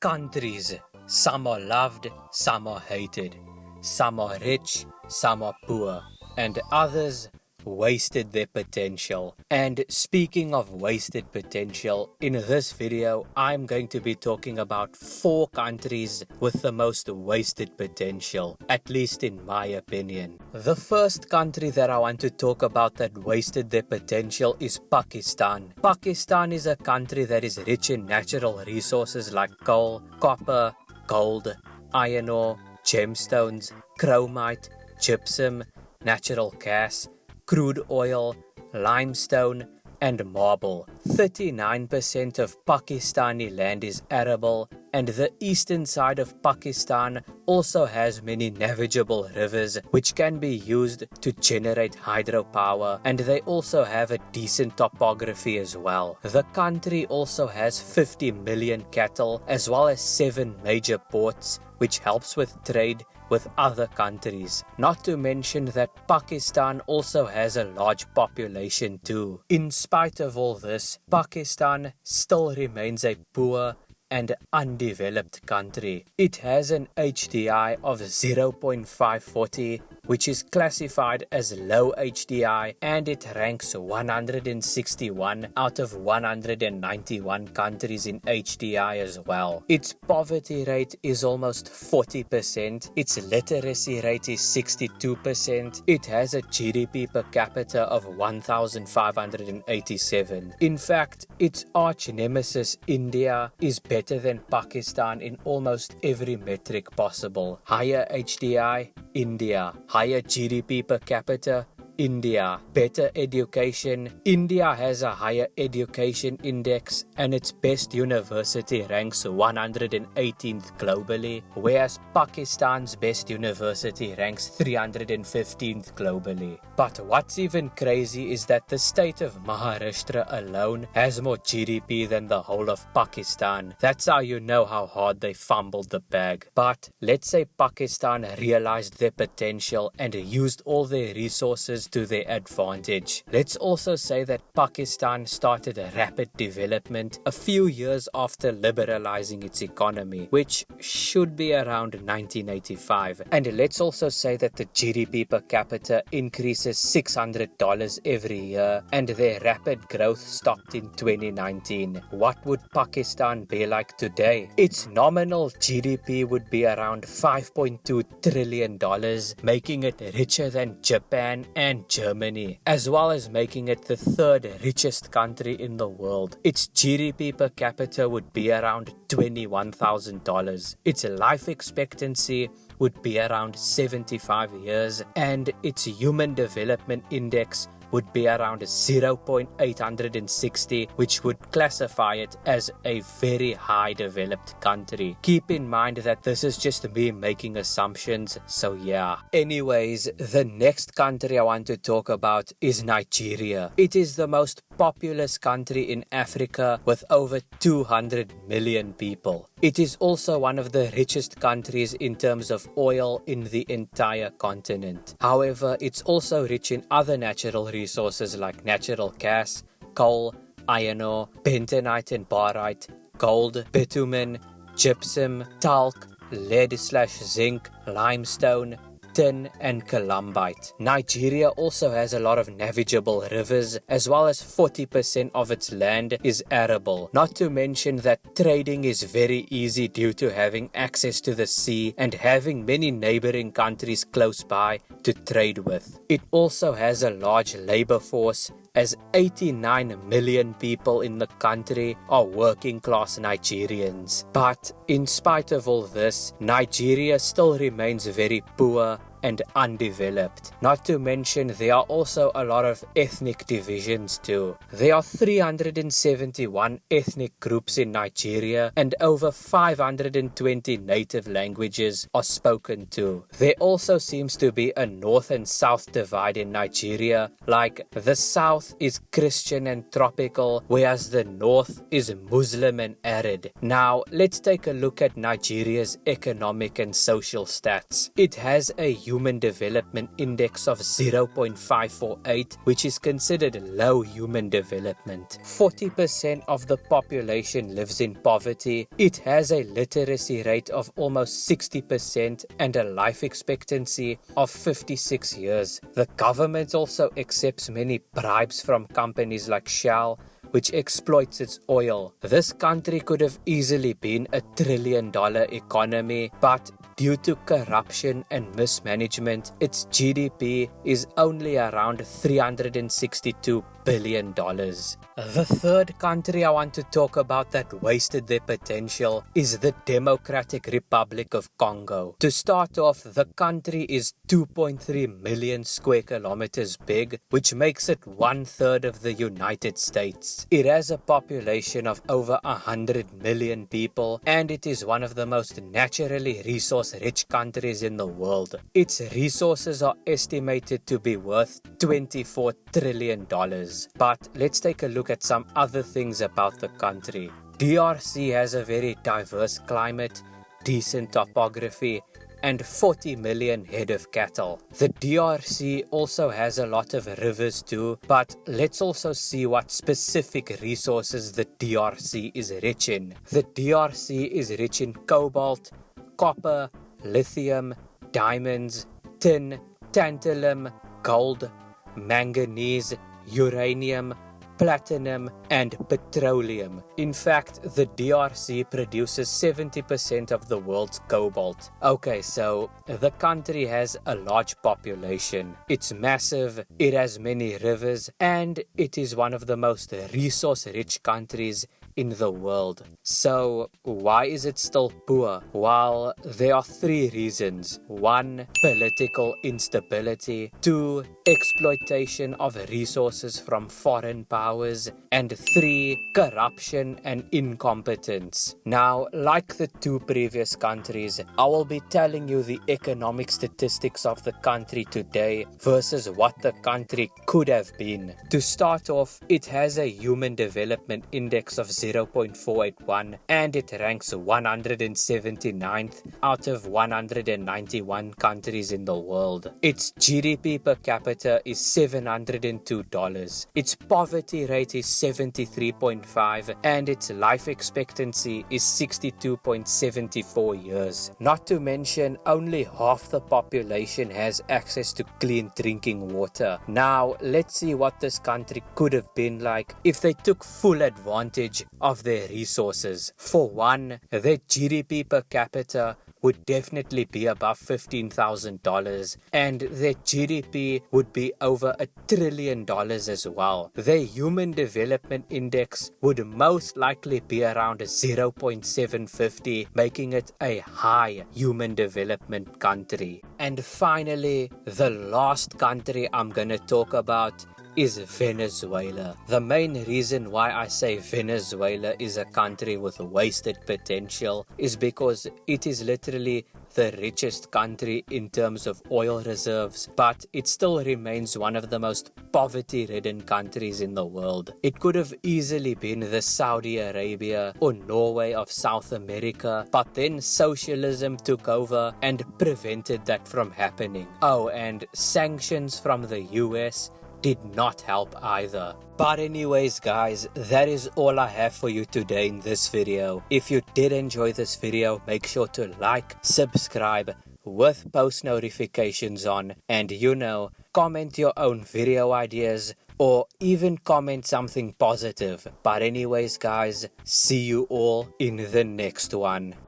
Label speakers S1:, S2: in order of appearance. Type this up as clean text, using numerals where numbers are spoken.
S1: Countries. Some are loved, some are hated. Some are rich, some are poor. And others wasted their potential. And speaking of wasted potential, in this video I'm going to be talking about 4 countries with the most wasted potential, at least in my opinion. The first country that I want to talk about that wasted their potential is Pakistan. Pakistan is a country that is rich in natural resources like coal, copper, gold, iron ore, gemstones, chromite, gypsum, natural gas, crude oil, limestone, and marble. 39% of Pakistani land is arable, and the eastern side of Pakistan also has many navigable rivers which can be used to generate hydropower, and they also have a decent topography as well. The country also has 50 million cattle as well as 7 major ports, which helps with trade with other countries. Not to mention that Pakistan also has a large population too. In spite of all this, Pakistan still remains a poor and undeveloped country. It has an HDI of 0.540, which is classified as low HDI, and it ranks 161 out of 191 countries in HDI as well. Its poverty rate is almost 40%, its literacy rate is 62%, it has a GDP per capita of 1,587. In fact, its arch nemesis India is better than Pakistan in almost every metric possible. Higher HDI, India. Higher GDP per capita, India. Better education, India has a higher education index and its best university ranks 118th globally, whereas Pakistan's best university ranks 315th globally. But what's even crazy is that the state of Maharashtra alone has more GDP than the whole of Pakistan. That's how you know how hard they fumbled the bag. But let's say Pakistan realized their potential and used all their resources to their advantage. Let's also say that Pakistan started a rapid development a few years after liberalizing its economy, which should be around 1985. And let's also say that the GDP per capita increases $600 every year, and their rapid growth stopped in 2019. What would Pakistan be like today? Its nominal GDP would be around $5.2 trillion, making it richer than Japan and Germany, as well as making it the 3rd richest country in the world. Its GDP per capita would be around $21,000. Its life expectancy would be around 75 years, and its Human Development Index would be around 0.860, which would classify it as a very high developed country. Keep in mind that this is just me making assumptions, so yeah. Anyways, the next country I want to talk about is Nigeria. It is the most populous country in Africa with over 200 million people. It is also one of the richest countries in terms of oil in the entire continent. However, it's also rich in other natural resources like natural gas, coal, iron ore, bentonite and barite, gold, bitumen, gypsum, talc, lead/zinc, limestone, tin and columbite. Nigeria also has a lot of navigable rivers, as well as 40% of its land is arable. Not to mention that trading is very easy due to having access to the sea and having many neighboring countries close by to trade with. It also has a large labor force, as 89 million people in the country are working class Nigerians. But in spite of all this, Nigeria still remains very poor and undeveloped. Not to mention there are also a lot of ethnic divisions too. There are 371 ethnic groups in Nigeria, and over 520 native languages are spoken too. There also seems to be a north and south divide in Nigeria, like the south is Christian and tropical, whereas the north is Muslim and arid. Now let's take a look at Nigeria's economic and social stats. It has a Human Development Index of 0.548, which is considered low human development. 40% of the population lives in poverty. It has a literacy rate of almost 60% and a life expectancy of 56 years. The government also accepts many bribes from companies like Shell, which exploits its oil. This country could have easily been a $1 trillion economy, but due to corruption and mismanagement, its GDP is only around $362 billion. The third country I want to talk about that wasted their potential is the Democratic Republic of Congo. To start off, the country is 2.3 million square kilometers big, which makes it 1/3 of the United States. It has a population of over 100 million people, and it is one of the most naturally resource-rich countries in the world. Its resources are estimated to be worth $24 trillion. But let's take a look at some other things about the country. DRC has a very diverse climate, decent topography, and 40 million head of cattle. The DRC also has a lot of rivers too, but let's also see what specific resources the DRC is rich in. The DRC is rich in cobalt, copper, lithium, diamonds, tin, tantalum, gold, manganese, uranium, platinum, and petroleum. In fact, the DRC produces 70% of the world's cobalt. Okay, so the country has a large population. It's massive, it has many rivers, and it is one of the most resource-rich countries in the world. So why is it still poor? Well, there are 3 reasons. 1, political instability. 2, exploitation of resources from foreign powers. And 3, corruption and incompetence. Now, like the 2 previous countries, I will be telling you the economic statistics of the country today versus what the country could have been. To start off, it has a Human Development Index of 0.481 and it ranks 179th out of 191 countries in the world. Its GDP per capita is $702. Its poverty rate is 73.5 and its life expectancy is 62.74 years. Not to mention, only half the population has access to clean drinking water. Now, let's see what this country could have been like if they took full advantage of their resources. For one, their GDP per capita would definitely be above $15,000 and their GDP would be over $1 trillion as well. Their Human Development Index would most likely be around 0.750, making it a high human development country. And finally, the last country I'm gonna talk about is Venezuela. The main reason why I say Venezuela is a country with wasted potential is because it is literally the richest country in terms of oil reserves, but it still remains one of the most poverty-ridden countries in the world. It could have easily been the Saudi Arabia or Norway of South America, but then socialism took over and prevented that from happening. Oh, and sanctions from the US did not help either. But anyways guys, that is all I have for you today in this video. If you did enjoy this video, make sure to like, subscribe with post notifications on, and comment your own video ideas or even comment something positive. But anyways guys, see you all in the next one.